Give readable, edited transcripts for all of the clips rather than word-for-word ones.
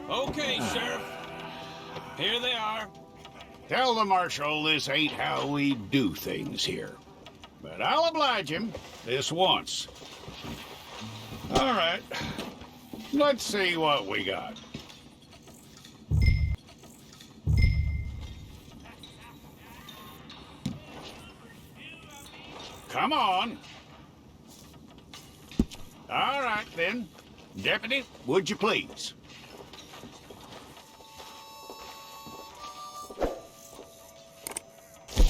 Okay, Sheriff. Here they are. Tell the Marshal this ain't how we do things here. But I'll oblige him this once. All right. Let's see what we got. Come on. All right, then. Deputy, would you please?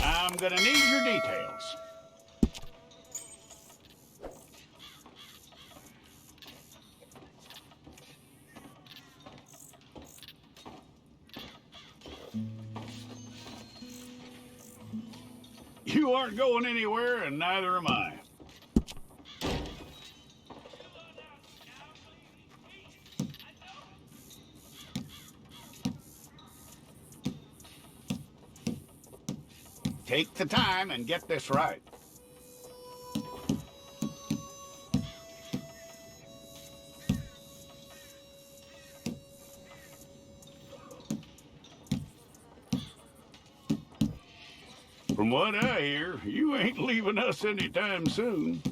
I'm gonna need your details. You aren't going anywhere, and neither am I. Take the time and get this right. From what I hear, you ain't leaving us anytime soon.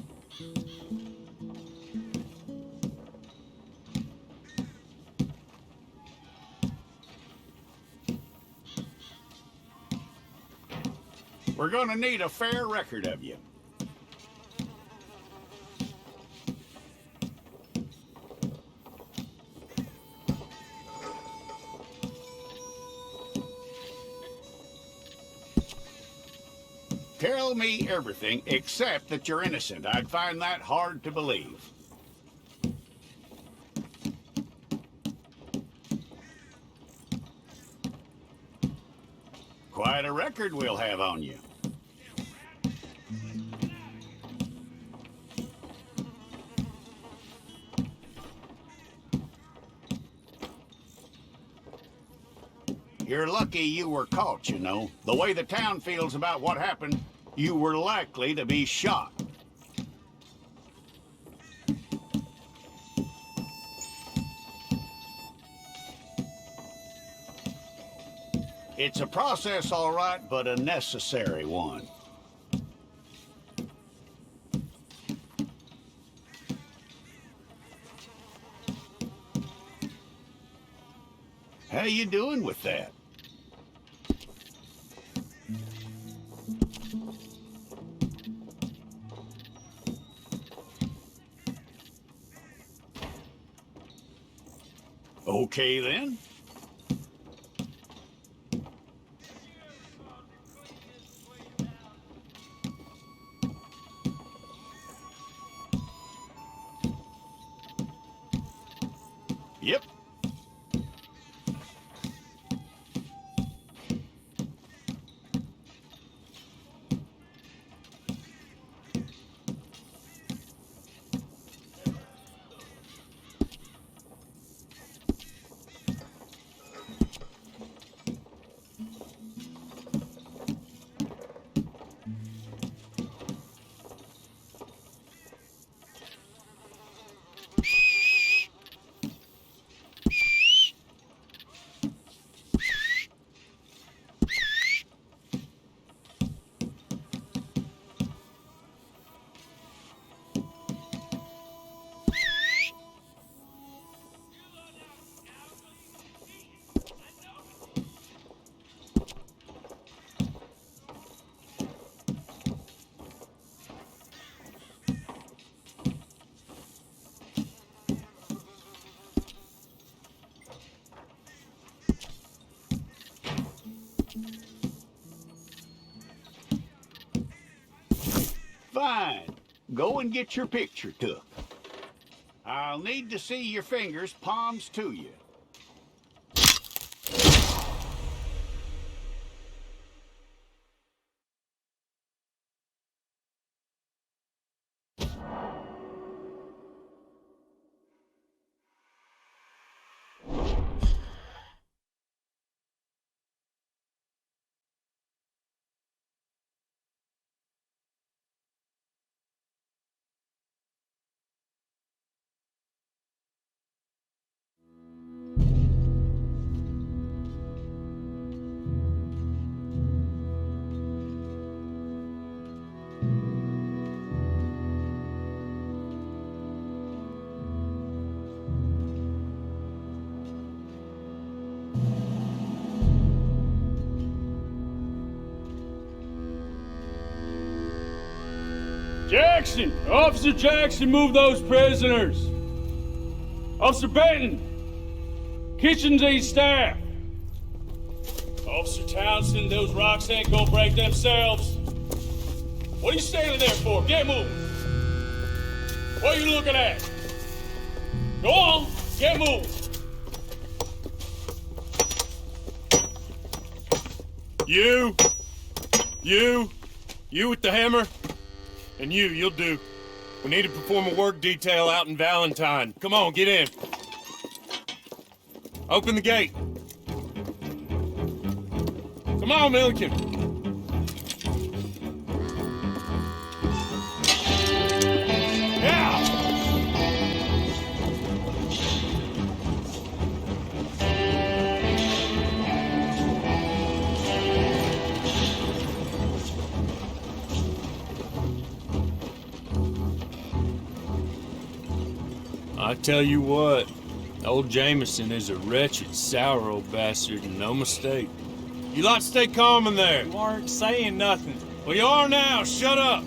We're gonna need a fair record of you. Tell me everything except that you're innocent. I'd find that hard to believe. Quite a record we'll have on you. You're lucky you were caught, you know. The way the town feels about what happened, you were likely to be shot. It's a process, all right, but a necessary one. How you doing with that? Okay, then. Yep. Fine. Go and get your picture took. I'll need to see your fingers, palms to you. Officer Jackson, move those prisoners! Officer Benton! Kitchens aid staff! Officer Townsend, those rocks ain't gonna break themselves. What are you standing there for? Get moving! What are you looking at? Go on, get moving! You with the hammer? And you'll do. We need to perform a work detail out in Valentine. Come on, get in. Open the gate. Come on, Milliken. Yeah! I tell you what, old Jameson is a wretched, sour old bastard, and no mistake. You lot stay calm in there. You aren't saying nothing. Well, you are now. Shut up.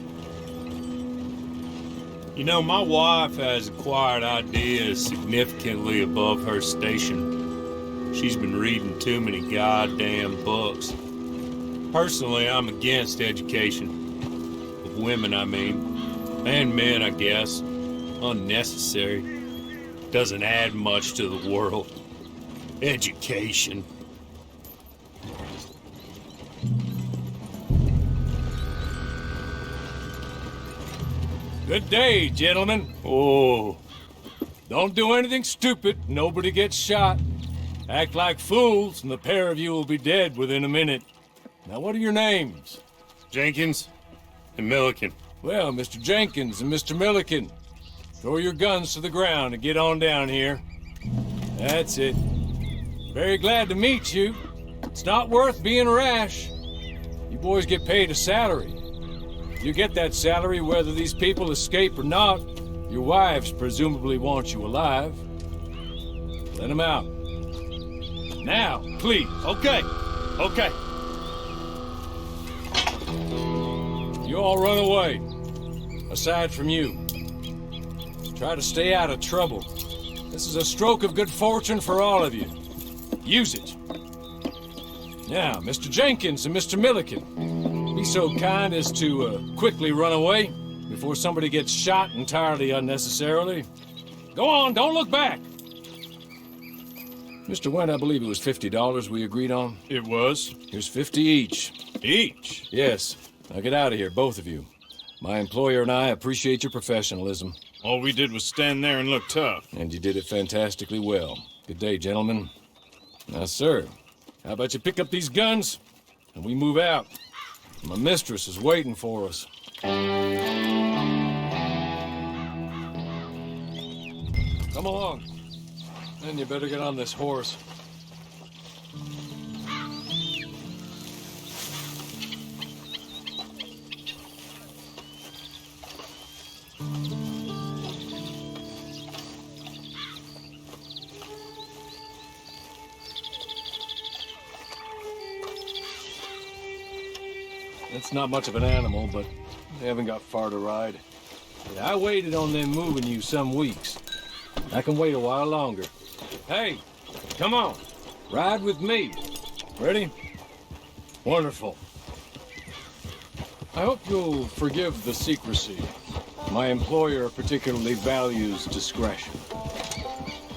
You know, my wife has acquired ideas significantly above her station. She's been reading too many goddamn books. Personally, I'm against education. Of women, I mean. And men, I guess. Unnecessary. Doesn't add much to the world. Education. Good day, gentlemen. Oh, Don't do anything stupid. Nobody gets shot. Act like fools, and the pair of you will be dead within a minute. Now, what are your names? Jenkins and Milliken. Well, Mr. Jenkins and Mr. Milliken, throw your guns to the ground and get on down here. That's it. Very glad to meet you. It's not worth being rash. You boys get paid a salary. You get that salary whether these people escape or not. Your wives presumably want you alive. Let them out. Now, please. Okay. You all run away. Aside from you. Try to stay out of trouble. This is a stroke of good fortune for all of you. Use it. Now, Mr. Jenkins and Mr. Milliken, be so kind as to quickly run away before somebody gets shot entirely unnecessarily. Go on, don't look back. Mr. Went, I believe it was $50 we agreed on. It was. Here's 50 each. Each? Yes. Now get out of here, both of you. My employer and I appreciate your professionalism. All we did was stand there and look tough. And you did it fantastically well. Good day, gentlemen. Now, sir, how about you pick up these guns and we move out? My mistress is waiting for us. Come along. And you better get on this horse. It's not much of an animal, but they haven't got far to ride. Yeah, I waited on them moving you some weeks. I can wait a while longer. Hey, come on. Ride with me. Ready? Wonderful. I hope you'll forgive the secrecy. My employer particularly values discretion.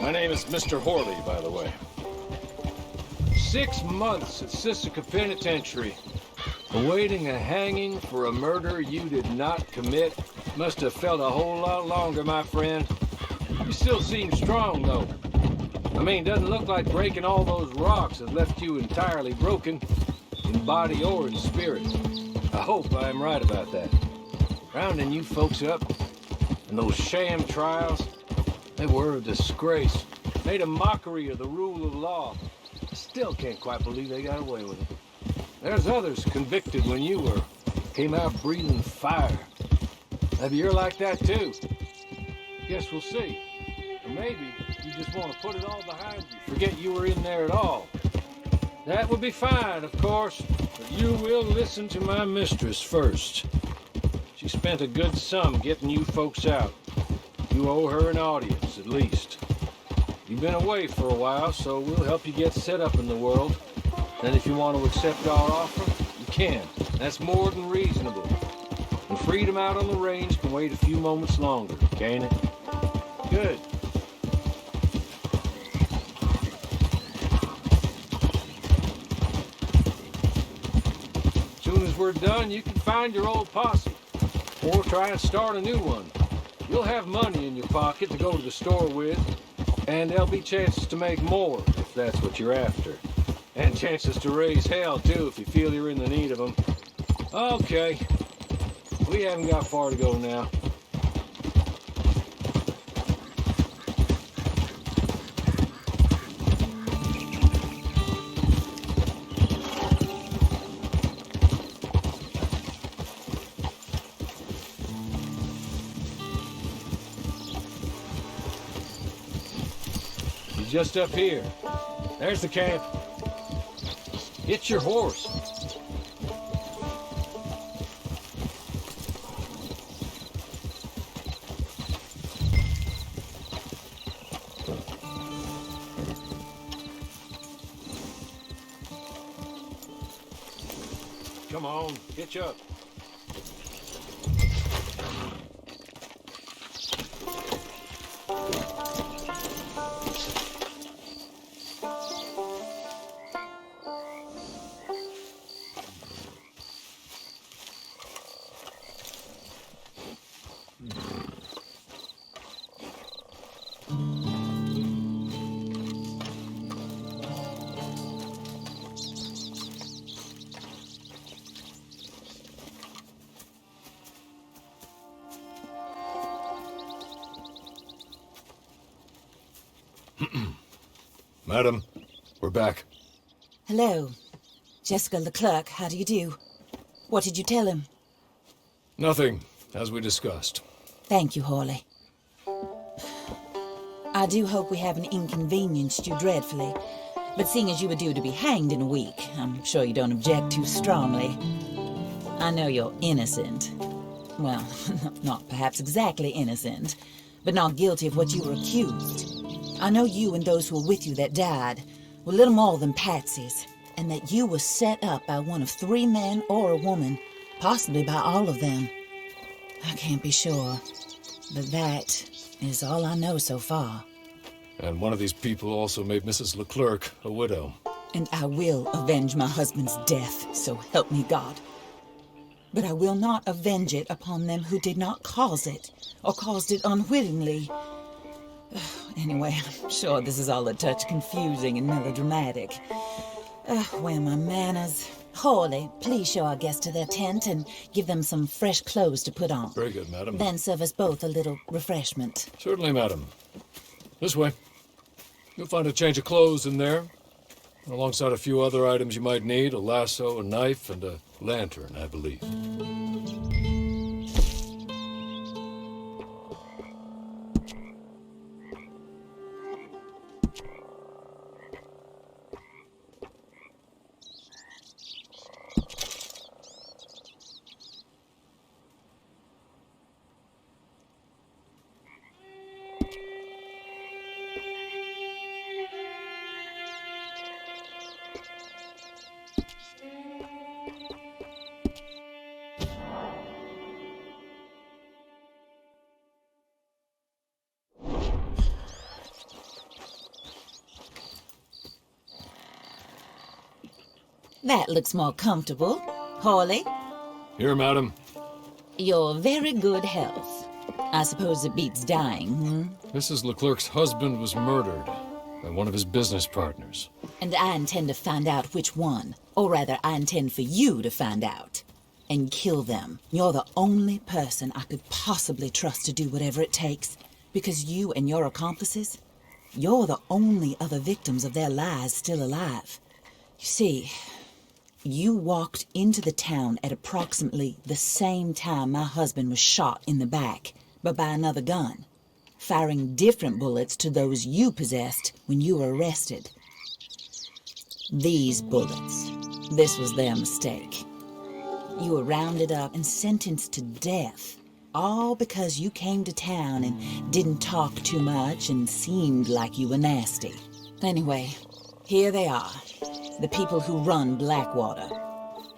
My name is Mr. Horley, by the way. 6 months at Sisika Penitentiary. Awaiting a hanging for a murder you did not commit. Must have felt a whole lot longer, my friend. You still seem strong, though. I mean, doesn't look like breaking all those rocks has left you entirely broken, in body or in spirit. I hope I'm right about that. Rounding you folks up, and those sham trials, they were a disgrace. Made a mockery of the rule of law. I still can't quite believe they got away with it. There's others convicted when you were. Came out breathing fire. Maybe you're like that too. Guess we'll see. Or maybe you just want to put it all behind you. Forget you were in there at all. That would be fine, of course. But you will listen to my mistress first. She spent a good sum getting you folks out. You owe her an audience, at least. You've been away for a while, so we'll help you get set up in the world. And if you want to accept our offer, you can. That's more than reasonable. And freedom out on the range can wait a few moments longer, can't it? Good. As soon as we're done, you can find your old posse. Or try and start a new one. You'll have money in your pocket to go to the store with. And there'll be chances to make more, if that's what you're after. And chances to raise hell, too, if you feel you're in the need of them. Okay. We haven't got far to go now. Just up here. There's the camp. Get your horse. Come on, hitch up. Madam, we're back. Hello. Jessica Leclerc, how do you do? What did you tell him? Nothing, as we discussed. Thank you, Horley. I do hope we haven't inconvenienced you dreadfully, but seeing as you were due to be hanged in a week, I'm sure you don't object too strongly. I know you're innocent. Well, not perhaps exactly innocent, but not guilty of what you were accused. I know you and those who were with you that died were little more than patsies, and that you were set up by one of 3 men or a woman, possibly by all of them. I can't be sure, but that is all I know so far. And one of these people also made Mrs. Leclerc a widow. And I will avenge my husband's death, so help me God. But I will not avenge it upon them who did not cause it, or caused it unwittingly. Anyway, I'm sure this is all a touch confusing and melodramatic. Where are my manners? Horley, please show our guests to their tent and give them some fresh clothes to put on. Very good, madam. Then serve us both a little refreshment. Certainly, madam. This way. You'll find a change of clothes in there, alongside a few other items you might need, a lasso, a knife, and a lantern, I believe. That looks more comfortable. Horley, Here, madam. your very good health. I suppose it beats dying, hmm? Mrs. Leclerc's husband was murdered by one of his business partners. And I intend to find out which one. Or rather, I intend for you to find out. And kill them. You're the only person I could possibly trust to do whatever it takes. Because you and your accomplices, you're the only other victims of their lies still alive. You see, you walked into the town at approximately the same time my husband was shot in the back, but by another gun, firing different bullets to those you possessed when you were arrested. These bullets, this was their mistake. You were rounded up and sentenced to death. All because you came to town and didn't talk too much and seemed like you were nasty. Anyway, here they are. The people who run Blackwater.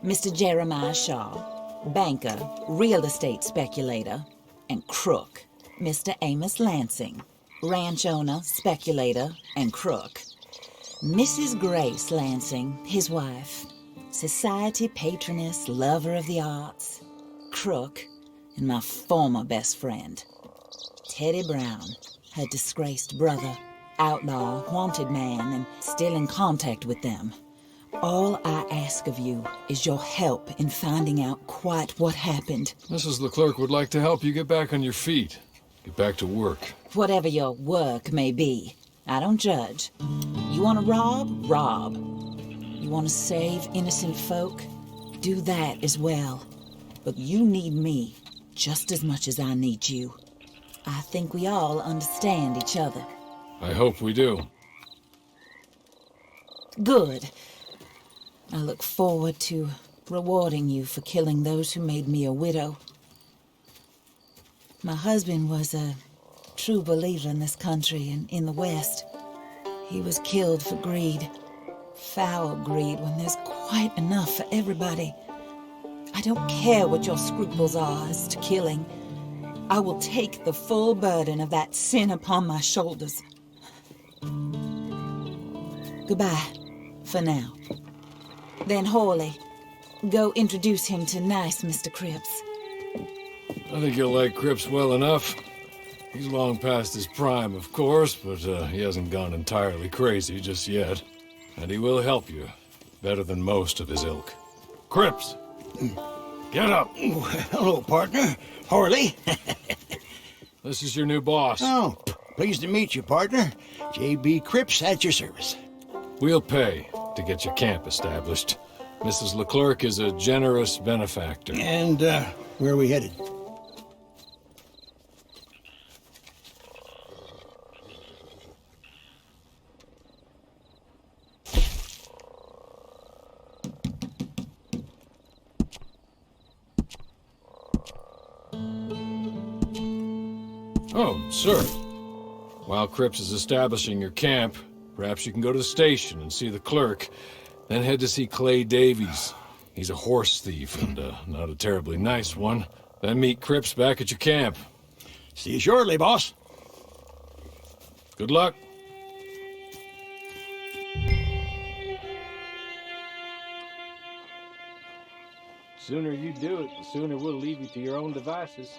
Mr. Jeremiah Shaw, banker, real estate speculator, and crook. Mr. Amos Lansing, ranch owner, speculator, and crook. Mrs. Grace Lansing, his wife, society patroness, lover of the arts, crook, and my former best friend. Teddy Brown, her disgraced brother, outlaw, wanted man, and still in contact with them. All I ask of you is your help in finding out quite what happened. Mrs. Leclerc would like to help you get back on your feet. Get back to work. Whatever your work may be, I don't judge. You want to rob? Rob. You want to save innocent folk? Do that as well. But you need me just as much as I need you. I think we all understand each other. I hope we do. Good. I look forward to rewarding you for killing those who made me a widow. My husband was a true believer in this country and in the West. He was killed for greed. Foul greed when there's quite enough for everybody. I don't care what your scruples are as to killing. I will take the full burden of that sin upon my shoulders. Goodbye, for now. Then Horley, go introduce him to nice Mr. Cripps. I think you'll like Cripps well enough. He's long past his prime, of course, but he hasn't gone entirely crazy just yet. And he will help you, better than most of his ilk. Cripps! Get up! Hello, partner. Horley. This is your new boss. Oh, pleased to meet you, partner. J.B. Cripps at your service. We'll pay to get your camp established. Mrs. Leclerc is a generous benefactor. And, where are we headed? Oh, sir. While Cripps is establishing your camp, perhaps you can go to the station and see the clerk, then head to see Clay Davies. He's a horse thief, and not a terribly nice one. Then meet Cripps back at your camp. See you shortly, boss. Good luck. The sooner you do it, the sooner we'll leave you to your own devices.